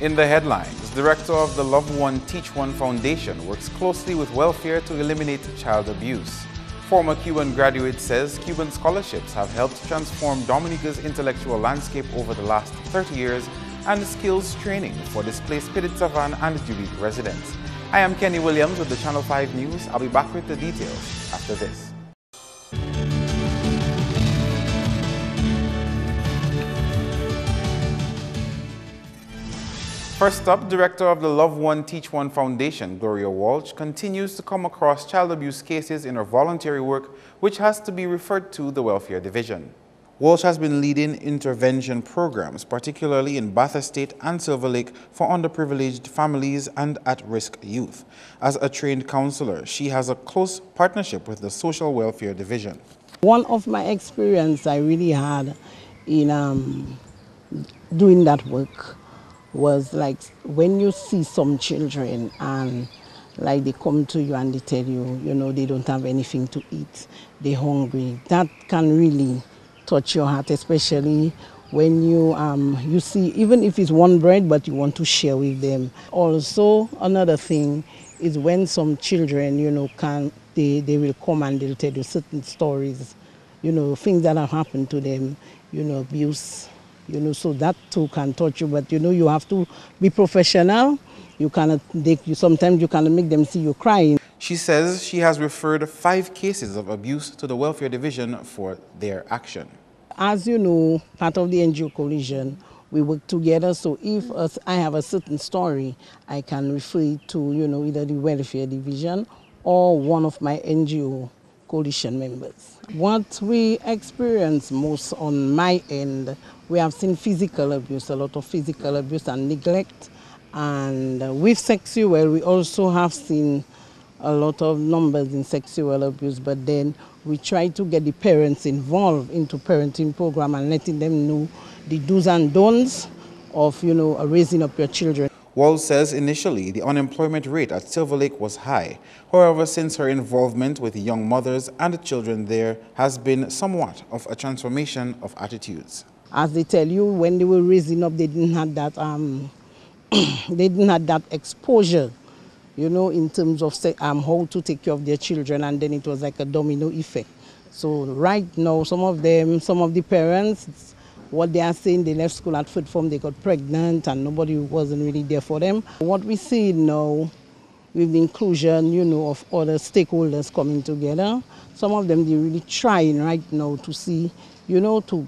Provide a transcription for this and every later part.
In the headlines, director of the Love One Teach One Foundation works closely with welfare to eliminate child abuse. Former Cuban graduate says Cuban scholarships have helped transform Dominica's intellectual landscape over the last 30 years and skills training for displaced Pitit-Savan and Dubuque residents. I am Kenny Williams with the Channel 5 News. I'll be back with the details after this. First up, director of the Love One Teach One Foundation, Gloria Walsh, continues to come across child abuse cases in her voluntary work, which has to be referred to the Welfare Division. Walsh has been leading intervention programs, particularly in Bath Estate and Silver Lake, for underprivileged families and at-risk youth. As a trained counselor, she has a close partnership with the Social Welfare Division. One of my experience I really had in doing that work was like when you see some children and like they come to you and they tell you, you know, they don't have anything to eat, they're hungry. That can really touch your heart, especially when you see, even if it's one bread, but you want to share with them. Also, another thing is when some children, you know, they will come and they'll tell you certain stories, you know, things that have happened to them, you know, abuse. You know, so that too can touch you, but you know, you have to be professional. You cannot, sometimes you cannot make them see you crying. She says she has referred 5 cases of abuse to the Welfare Division for their action. As you know, part of the NGO coalition, we work together, so if I have a certain story, I can refer it to, you know, either the Welfare Division or one of my NGO coalition members. What we experience most on my end, we have seen physical abuse, a lot of physical abuse and neglect. And with sexual, we also have seen a lot of numbers in sexual abuse, but then we try to get the parents involved into parenting program and letting them know the do's and don'ts of, you know, raising up your children. Walsh says initially the unemployment rate at Silver Lake was high. However, since her involvement with young mothers and children there has been somewhat of a transformation of attitudes. As they tell you, when they were raising up, they didn't have that, they didn't have that exposure, you know, in terms of how to take care of their children, and then it was like a domino effect. So right now, some of the parents, what they are saying, they left school at 3rd form, they got pregnant, and nobody wasn't really there for them. What we see now, with the inclusion, you know, of other stakeholders coming together, some of them, they're really trying right now to see, you know, to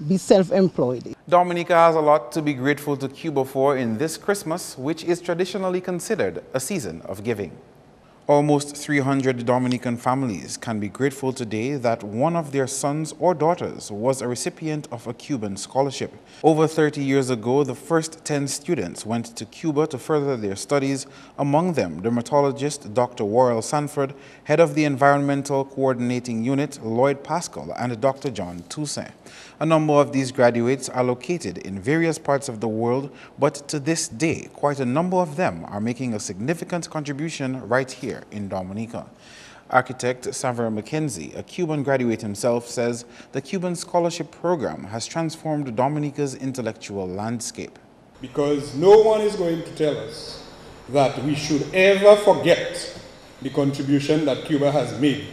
be self-employed. Dominica has a lot to be grateful to Cuba for in this Christmas, which is traditionally considered a season of giving. Almost 300 Dominican families can be grateful today that one of their sons or daughters was a recipient of a Cuban scholarship. Over 30 years ago, the first 10 students went to Cuba to further their studies, among them dermatologist Dr. Worrell Sanford, head of the Environmental Coordinating Unit Lloyd Pascal, and Dr. John Toussaint. A number of these graduates are located in various parts of the world, but to this day, quite a number of them are making a significant contribution right here in Dominica. Architect Xavier McKenzie, a Cuban graduate himself, says the Cuban scholarship program has transformed Dominica's intellectual landscape. Because no one is going to tell us that we should ever forget the contribution that Cuba has made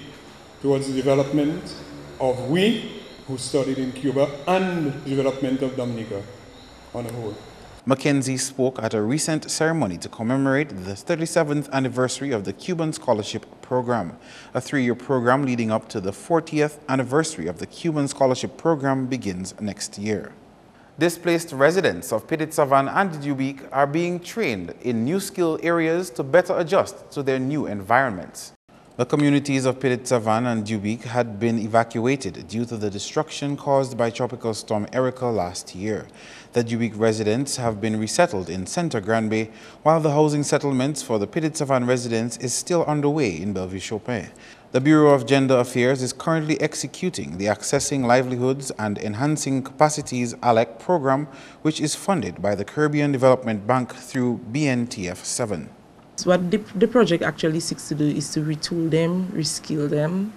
towards the development of we who studied in Cuba and the development of Dominica on a whole. McKenzie spoke at a recent ceremony to commemorate the 37th anniversary of the Cuban Scholarship Program. A 3-year program leading up to the 40th anniversary of the Cuban Scholarship Program begins next year. Displaced residents of Pitit-Savan and Dubuque are being trained in new skill areas to better adjust to their new environments. The communities of Pitit-Savan and Dubuque had been evacuated due to the destruction caused by Tropical Storm Erica last year. The Dubuque residents have been resettled in Center Grand Bay, while the housing settlements for the Pitit-Savan residents is still underway in Bellevue-Chopin. The Bureau of Gender Affairs is currently executing the Accessing Livelihoods and Enhancing Capacities ALEC program, which is funded by the Caribbean Development Bank through BNTF 7. So what the project actually seeks to do is to retool them, reskill them,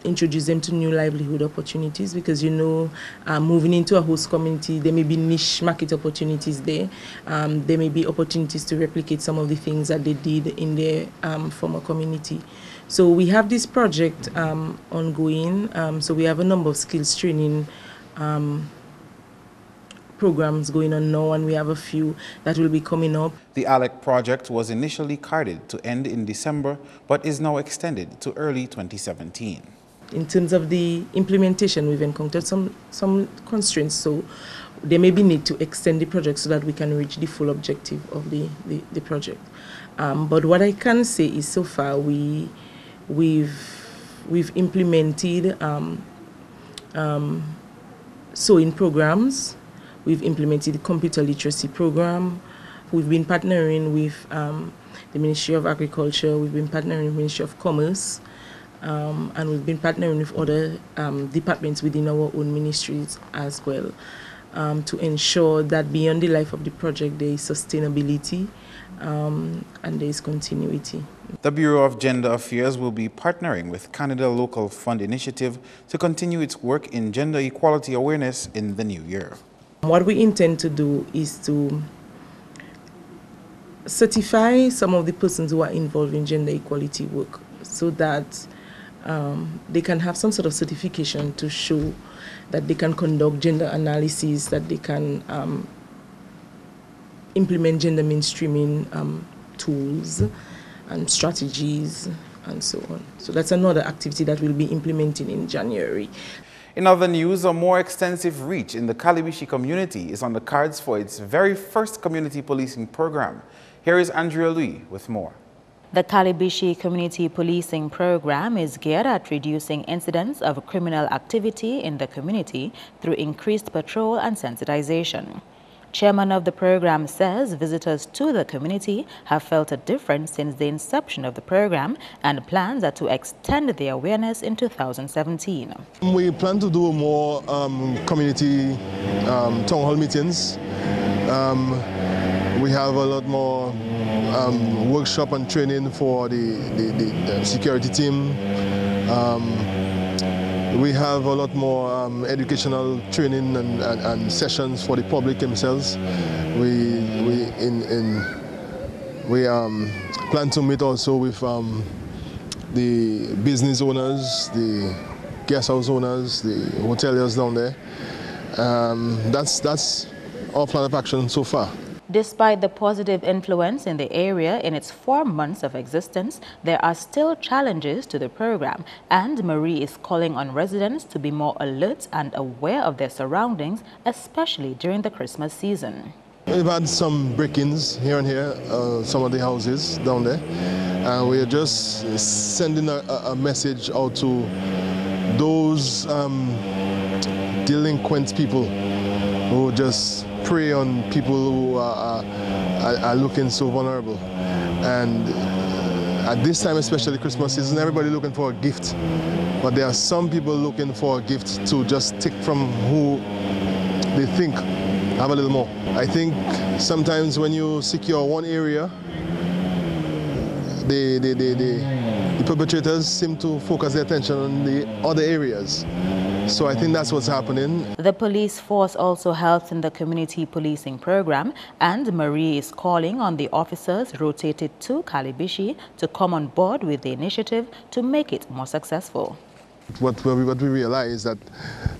introduce them to new livelihood opportunities, because moving into a host community, there may be niche market opportunities there. There may be opportunities to replicate some of the things that they did in their former community. So we have this project ongoing. So we have a number of skills training programs going on now, and we have a few that will be coming up. The ALEC project was initially carded to end in December, but is now extended to early 2017. In terms of the implementation, we've encountered some constraints, so there may be need to extend the project so that we can reach the full objective of the project. But what I can say is, so far we've implemented sewing programs. We've implemented the computer literacy program. We've been partnering with the Ministry of Agriculture. We've been partnering with the Ministry of Commerce. And we've been partnering with other departments within our own ministries as well, to ensure that beyond the life of the project, there is sustainability and there is continuity. The Bureau of Gender Affairs will be partnering with Canada Local Fund Initiative to continue its work in gender equality awareness in the new year. What we intend to do is to certify some of the persons who are involved in gender equality work, so that they can have some sort of certification to show that they can conduct gender analysis, that they can implement gender mainstreaming tools and strategies and so on. So that's another activity that we'll be implementing in January. In other news, a more extensive reach in the Kalibishi community is on the cards for its very first community policing program. Here is Andrea Louis with more. The Kalibishi Community Policing Program is geared at reducing incidents of criminal activity in the community through increased patrol and sensitization. Chairman of the program says visitors to the community have felt a difference since the inception of the program, and plans are to extend the awareness in 2017. We plan to do more community town hall meetings. We have a lot more workshop and training for the security team. We have a lot more educational training and sessions for the public themselves. We plan to meet also with the business owners, the guest house owners, the hoteliers down there. That's our plan of action so far. Despite the positive influence in the area in its 4 months of existence, there are still challenges to the program, and Marie is calling on residents to be more alert and aware of their surroundings, especially during the Christmas season. We've had some break-ins here and here, some of the houses down there, and we're just sending a message out to those delinquent people who just prey on people who are looking so vulnerable. And at this time, especially Christmas season, everybody looking for a gift. But there are some people looking for a gift to just take from who they think have a little more. I think sometimes when you secure one area, the perpetrators seem to focus their attention on the other areas. So I think that's what's happening. The police force also helps in the community policing program, and Marie is calling on the officers rotated to Kalibishi to come on board with the initiative to make it more successful. What we realize that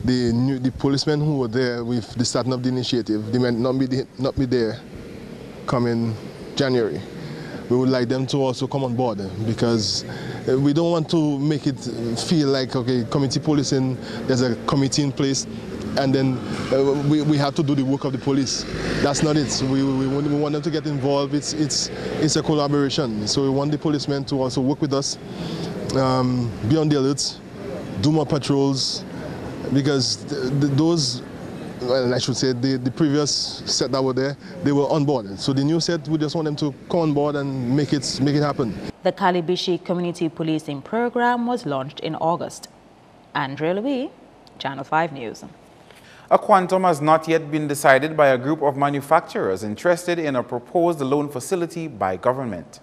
the policemen who were there with the starting of the initiative, they might not be there coming January. We would like them to also come on board, because we don't want to make it feel like, okay, community policing, there's a committee in place, and then we have to do the work of the police. That's not it. We want them to get involved. It's a collaboration. So we want the policemen to also work with us, be on the alerts, do more patrols, because those, well, I should say the previous set that were there, they were on board. So the new set, we just want them to come on board and make it happen. The Kalibishi Community Policing Program was launched in August. Andrea Louis, Channel 5 News. A quantum has not yet been decided by a group of manufacturers interested in a proposed loan facility by government.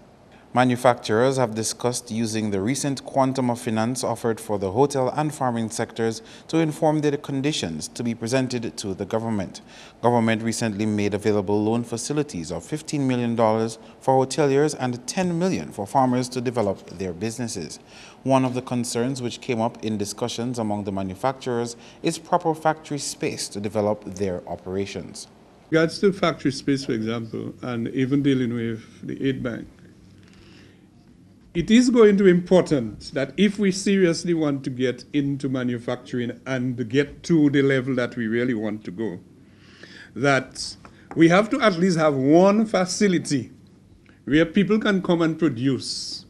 Manufacturers have discussed using the recent quantum of finance offered for the hotel and farming sectors to inform the conditions to be presented to the government. Government recently made available loan facilities of $15 million for hoteliers and $10 million for farmers to develop their businesses. One of the concerns which came up in discussions among the manufacturers is proper factory space to develop their operations. Regards to factory space, for example, and even dealing with the aid bank, it is going to be important that if we seriously want to get into manufacturing and get to the level that we really want to go, that we have to at least have one facility where people can come and produce,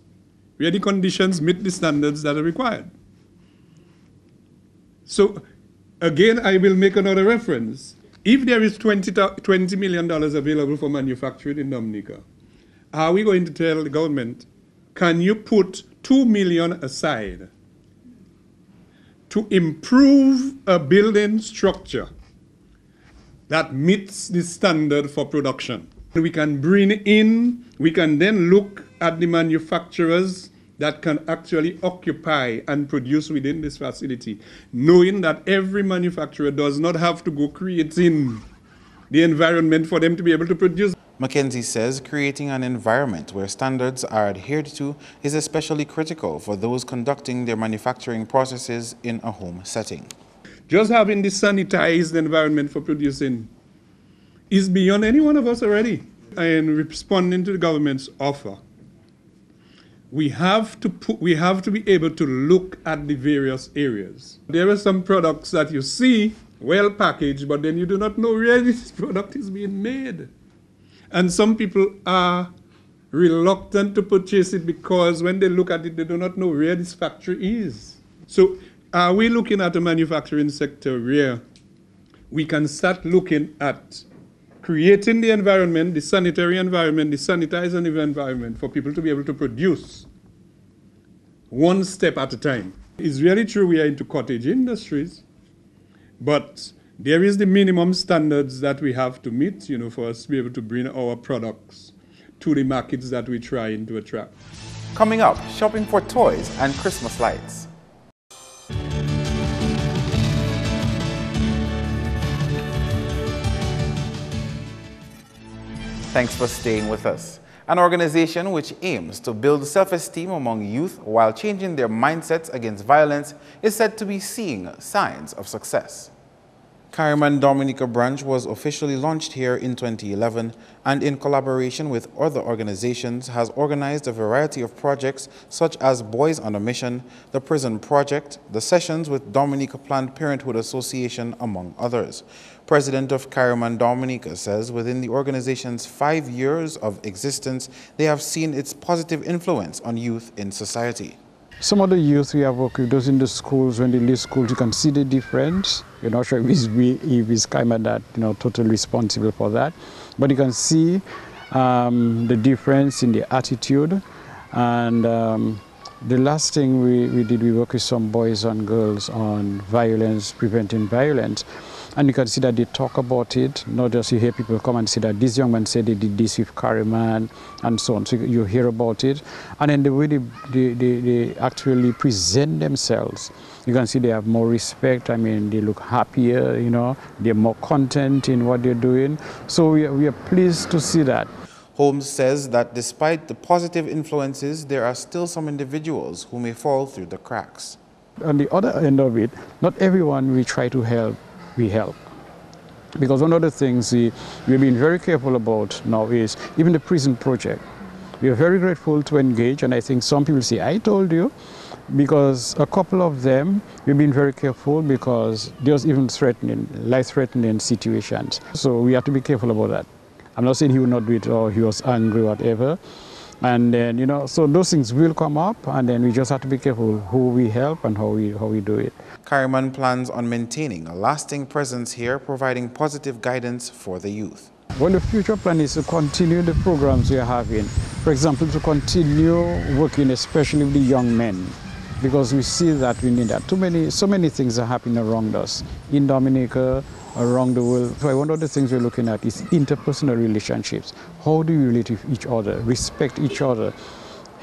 where the conditions meet the standards that are required. So, again, I will make another reference. If there is $20 million available for manufacturing in Dominica, are we going to tell the government, can you put $2 million aside to improve a building structure that meets the standard for production? We can bring in, we can then look at the manufacturers that can actually occupy and produce within this facility, knowing that every manufacturer does not have to go creating the environment for them to be able to produce. Mackenzie says creating an environment where standards are adhered to is especially critical for those conducting their manufacturing processes in a home setting. Just having the sanitized environment for producing is beyond any one of us already. And responding to the government's offer, we have to be able to look at the various areas. There are some products that you see well packaged, but then you do not know where this product is being made. And some people are reluctant to purchase it because when they look at it, they do not know where this factory is. So are we looking at a manufacturing sector where we can start looking at creating the environment, the sanitary environment, the sanitized environment for people to be able to produce one step at a time? It's really true we are into cottage industries, but there is the minimum standards that we have to meet, for us to be able to bring our products to the markets that we're trying to attract. Coming up, shopping for toys and Christmas lights. Thanks for staying with us. An organization which aims to build self-esteem among youth while changing their mindsets against violence is said to be seeing signs of success. Carriman Dominica branch was officially launched here in 2011 and in collaboration with other organizations has organized a variety of projects such as Boys on a Mission, the Prison Project, the sessions with Dominica Planned Parenthood Association, among others. President of Carriman Dominica says within the organization's 5 years of existence, they have seen its positive influence on youth in society. Some of the youth we have worked with, those in the schools, when they leave schools, you can see the difference. You're not sure if it's Carriman that, totally responsible for that. But you can see the difference in the attitude. And the last thing we did, we worked with some boys and girls on violence, preventing violence. And you can see that they talk about it, not just you hear people come and say that this young man said they did this with Carriman and so on. So you hear about it. And then the way they actually present themselves, you can see they have more respect. I mean, they look happier, they're more content in what they're doing. So we are pleased to see that. Holmes says that despite the positive influences, there are still some individuals who may fall through the cracks. On the other end of it, not everyone we try to help, we help. Because one of the things we've been very careful about now is even the prison project. We are very grateful to engage, and I think some people say, I told you, because a couple of them, we've been very careful because there's even life-threatening situations. So we have to be careful about that. I'm not saying he would not do it or he was angry or whatever. And then, so those things will come up, and then we just have to be careful who we help and how we do it. Carriman plans on maintaining a lasting presence here, providing positive guidance for the youth. Well, the future plan is to continue the programs we are having. For example, to continue working especially with the young men, because we see that we need that. So many things are happening around us, in Dominica, around the world. So one of the things we're looking at is interpersonal relationships. How do you relate with each other, respect each other?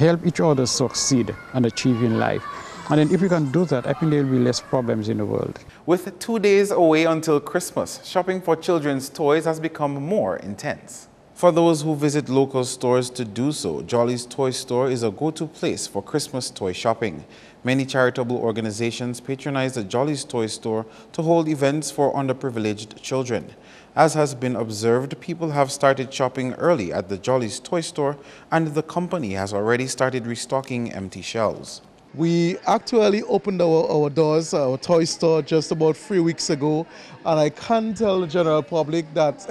help each other succeed and achieve in life. And then if we can do that, I think there will be less problems in the world. With 2 days away until Christmas, shopping for children's toys has become more intense. For those who visit local stores to do so, Jolly's Toy Store is a go-to place for Christmas toy shopping. Many charitable organizations patronize the Jolly's Toy Store to hold events for underprivileged children. As has been observed, people have started shopping early at the Jolly's Toy Store, and the company has already started restocking empty shelves. We actually opened our doors, our toy store, just about 3 weeks ago, and I can tell the general public that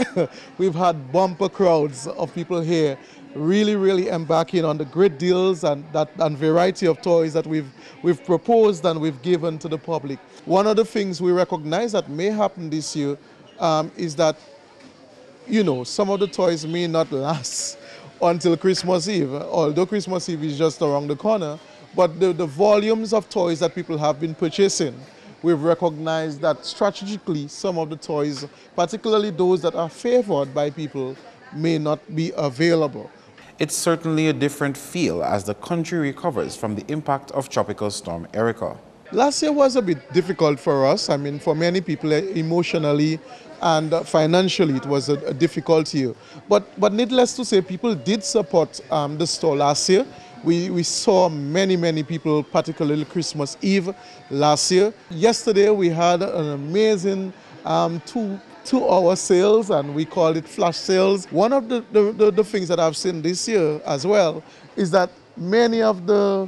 we've had bumper crowds of people here really embarking on the great deals and variety of toys that we've proposed and we've given to the public. One of the things we recognize that may happen this year is that, you know, some of the toys may not last until Christmas Eve, although Christmas Eve is just around the corner. But the volumes of toys that people have been purchasing, we've recognized that strategically some of the toys, particularly those that are favored by people, may not be available. It's certainly a different feel as the country recovers from the impact of Tropical Storm Erica. Last year was a bit difficult for us. I mean, for many people, emotionally and financially, it was a difficult year. But needless to say, people did support the store last year. We saw many people, particularly Christmas Eve last year. Yesterday we had an amazing two-hour sales, and we called it flash sales. One of the things that I've seen this year as well is that many of the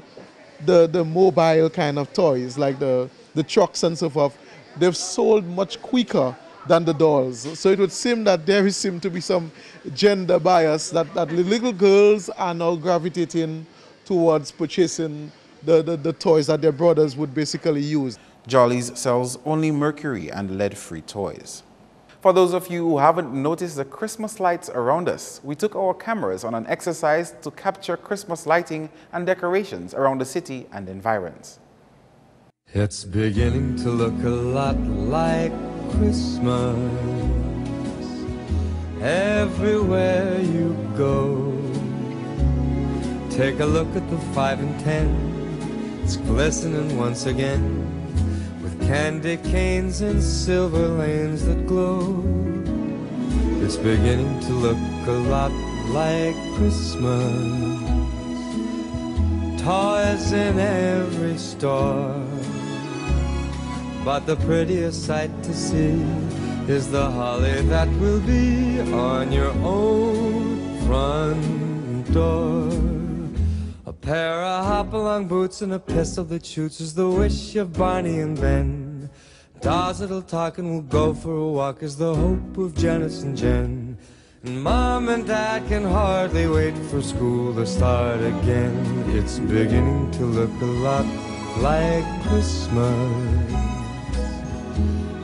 mobile kind of toys, like the trucks and so forth, they've sold much quicker than the dolls. So it would seem that there seems to be some gender bias, that the little girls are now gravitating towards purchasing the toys that their brothers would basically use. Jolly's sells only mercury and lead-free toys. For those of you who haven't noticed the Christmas lights around us, we took our cameras on an exercise to capture Christmas lighting and decorations around the city and environs. It's beginning to look a lot like Christmas everywhere you go. Take a look at the 5 and 10, it's glistening once again, with candy canes and silver lanes that glow. It's beginning to look a lot like Christmas. Toys in every store, but the prettiest sight to see is the holly that will be on your own front door. A pair of hop-along boots and a pistol that shoots is the wish of Barney and Ben. Dolls that'll talk and will go for a walk is the hope of Janice and Jen. And Mom and Dad can hardly wait for school to start again. It's beginning to look a lot like Christmas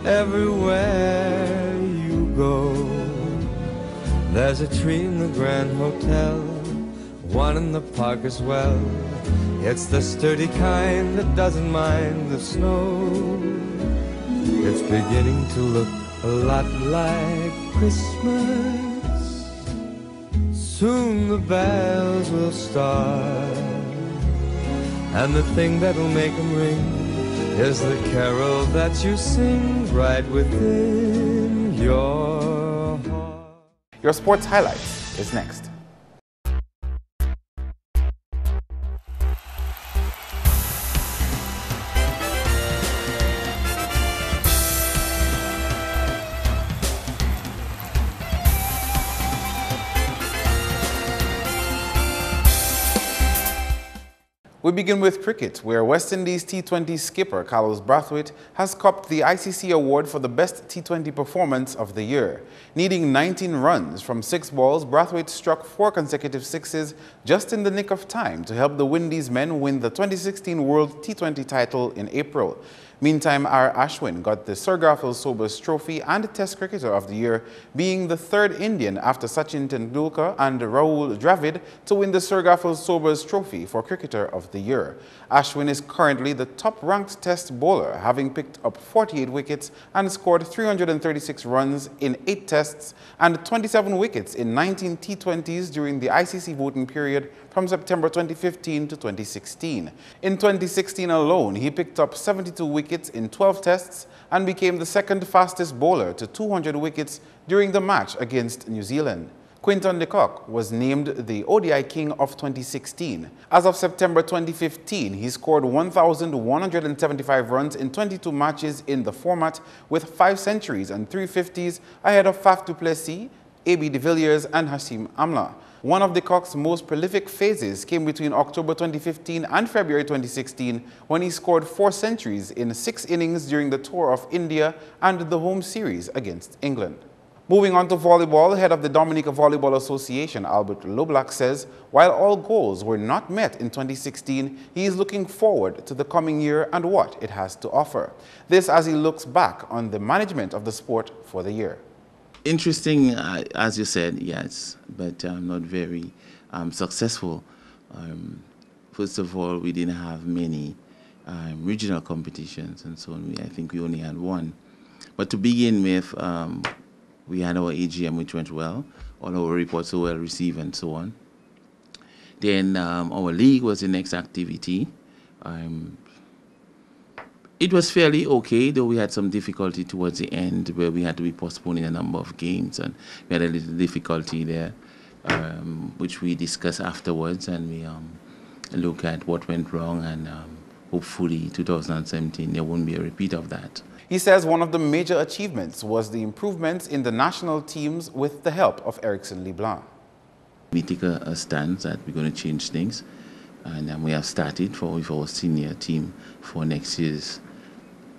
everywhere you go. There's a tree in the Grand Hotel, one in the park as well. It's the sturdy kind that doesn't mind the snow. It's beginning to look a lot like Christmas. Soon the bells will start, and the thing that'll make them ring is the carol that you sing right within your heart. Your sports highlights is next. We begin with cricket, where West Indies T20 skipper Carlos Brathwaite has copped the ICC award for the best T20 performance of the year. Needing 19 runs from 6 balls, Brathwaite struck 4 consecutive sixes just in the nick of time to help the Windies men win the 2016 World T20 title in April. Meantime, our Ashwin got the Sir Garfield Sobers Trophy and Test Cricketer of the Year, being the third Indian after Sachin Tendulkar and Rahul Dravid to win the Sir Garfield Sobers Trophy for Cricketer of the Year. Ashwin is currently the top-ranked Test bowler, having picked up 48 wickets and scored 336 runs in 8 Tests and 27 wickets in 19 T20s during the ICC voting period from September 2015 to 2016. In 2016 alone, he picked up 72 wickets in 12 Tests and became the second fastest bowler to 200 wickets during the match against New Zealand. Quinton de Kock was named the ODI King of 2016. As of September 2015, he scored 1,175 runs in 22 matches in the format with 5 centuries and 3 50s ahead of Faf du Plessis, A.B. de Villiers and Hashim Amla. One of de Kock's most prolific phases came between October 2015 and February 2016 when he scored 4 centuries in 6 innings during the Tour of India and the home series against England. Moving on to volleyball, head of the Dominica Volleyball Association, Albert Loblack, says while all goals were not met in 2016, he is looking forward to the coming year and what it has to offer. This as he looks back on the management of the sport for the year. Interesting, as you said, yes, but not very successful. First of all, we didn't have many regional competitions and so on. I think we only had one. But to begin with, we had our AGM, which went well. All our reports were well received and so on. Then our league was the next activity. It was fairly okay, though we had some difficulty towards the end where we had to be postponing a number of games, and we had a little difficulty there, which we discussed afterwards, and we look at what went wrong, and hopefully 2017 there won't be a repeat of that. He says one of the major achievements was the improvements in the national teams with the help of Erickson LeBlanc. We take a stance that we're going to change things, and we have started with our senior team for next year's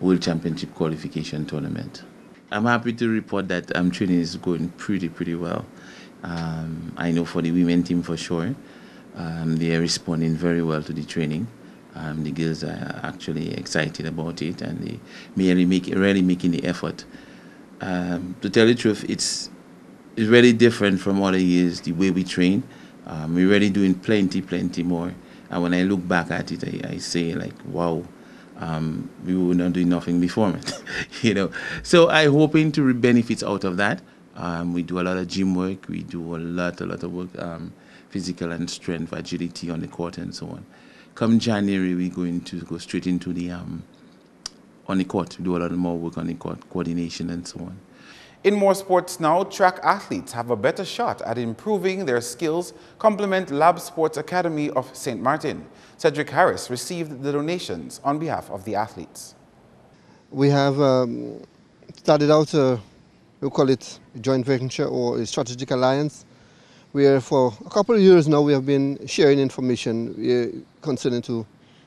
World Championship qualification tournament. I'm happy to report that training is going pretty well. I know for the women team for sure, they are responding very well to the training. The girls are actually excited about it, and they really making the effort. To tell the truth, it's really different from other years, the way we train. We're really doing plenty more. And when I look back at it, I say like, wow, we were not doing nothing before, you know. So I'm hoping to reap benefits out of that. We do a lot of gym work. We do a lot of work, physical and strength, agility on the court and so on. Come January, we're going to go straight into the on the court. We do a lot more work on the court, coordination and so on. In more sports now, track athletes have a better shot at improving their skills, complement Lab Sports Academy of St. Martin. Cedric Harris received the donations on behalf of the athletes. We have started out, we call it a joint venture or a strategic alliance, where for a couple of years now we have been sharing information concerning to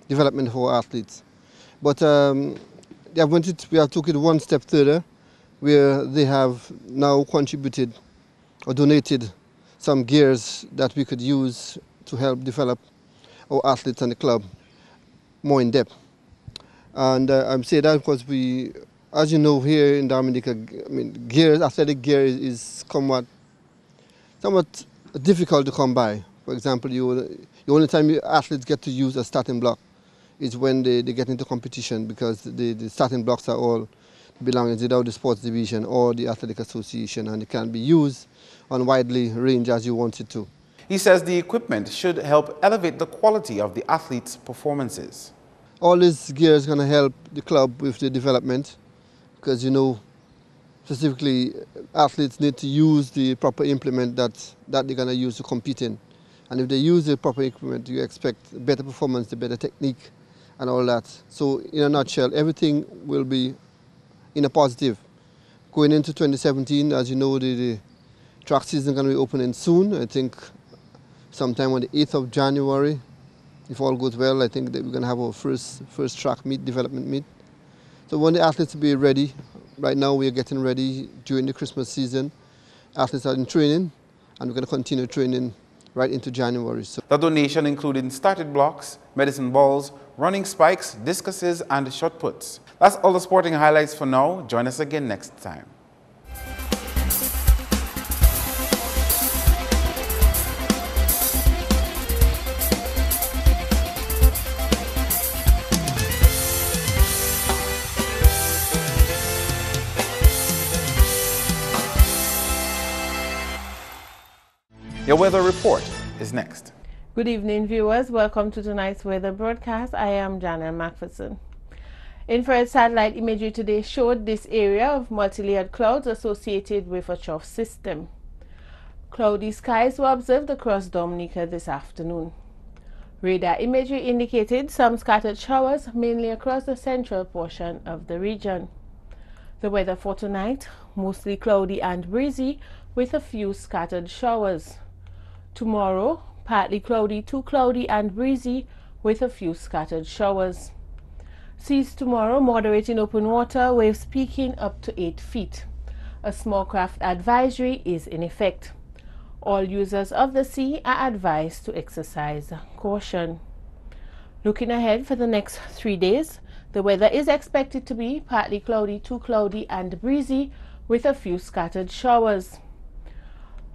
development of our athletes. But we have took it one step further, where they have now contributed or donated some gears that we could use to help develop our athletes and the club more in depth. And I'm saying that because we, as you know, here in Dominica, athletic gear is somewhat difficult to come by. For example, the only time athletes get to use a starting block is when they get into competition, because the starting blocks are all belonging to the sports division or the athletic association, and it can be used on widely range as you want it to. He says the equipment should help elevate the quality of the athletes' performances. All this gear is going to help the club with the development, because, you know, specifically athletes need to use the proper implement that they're going to use to compete in. And if they use the proper equipment, you expect better performance, the better technique and all that. So in a nutshell, everything will be in a positive. Going into 2017, as you know, the track season is going to be opening soon. I think sometime on the 8th of January, if all goes well, I think that we're going to have our first track meet, development meet. So when the athletes will be ready, right now we are getting ready during the Christmas season. Athletes are in training, and we're going to continue training right into January. So The donation included started blocks, medicine balls, running spikes, discuses, and shot puts. That's all the sporting highlights for now. Join us again next time. Your weather report is next. Good evening, viewers. Welcome to tonight's weather broadcast. I am Janelle Macpherson. Infrared satellite imagery today showed this area of multi-layered clouds associated with a trough system. Cloudy skies were observed across Dominica this afternoon. Radar imagery indicated some scattered showers, mainly across the central portion of the region. The weather for tonight, mostly cloudy and breezy with a few scattered showers. Tomorrow, partly cloudy, too cloudy and breezy with a few scattered showers. Seas tomorrow moderate in open water, waves peaking up to 8 feet. A small craft advisory is in effect. All users of the sea are advised to exercise caution. Looking ahead for the next 3 days, the weather is expected to be partly cloudy, too cloudy and breezy with a few scattered showers.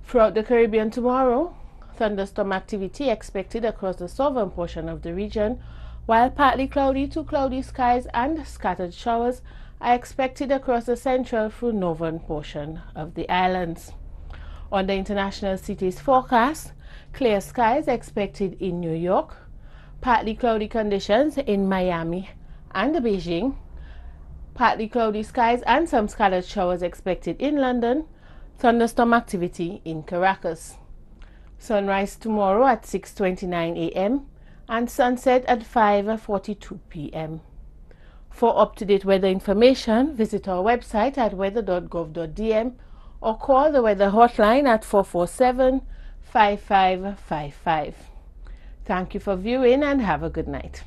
Throughout the Caribbean tomorrow, thunderstorm activity expected across the southern portion of the region, while partly cloudy to cloudy skies and scattered showers are expected across the central through northern portion of the islands. On the international cities forecast, clear skies expected in New York, partly cloudy conditions in Miami and Beijing, partly cloudy skies and some scattered showers expected in London, thunderstorm activity in Caracas. Sunrise tomorrow at 6:29 a.m. and sunset at 5:42 p.m. For up-to-date weather information, visit our website at weather.gov.dm or call the weather hotline at 447-5555. Thank you for viewing and have a good night.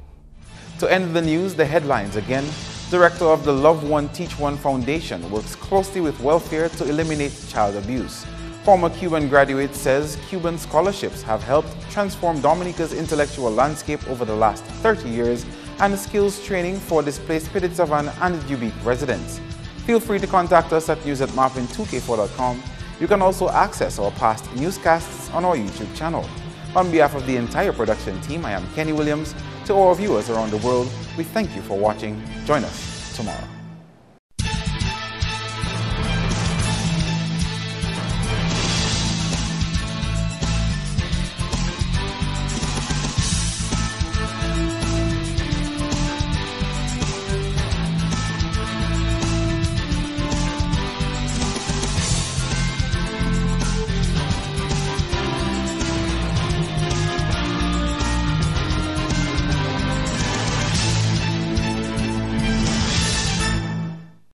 To end the news, the headlines again. Director of the Love One Teach One Foundation works closely with welfare to eliminate child abuse. Former Cuban graduate says Cuban scholarships have helped transform Dominica's intellectual landscape over the last 30 years and skills training for displaced Piditsavan and Dubique residents. Feel free to contact us at news@MarpinNews22ndDec2k16. You can also access our past newscasts on our YouTube channel. On behalf of the entire production team, I am Kenny Williams. To all viewers around the world, we thank you for watching. Join us tomorrow.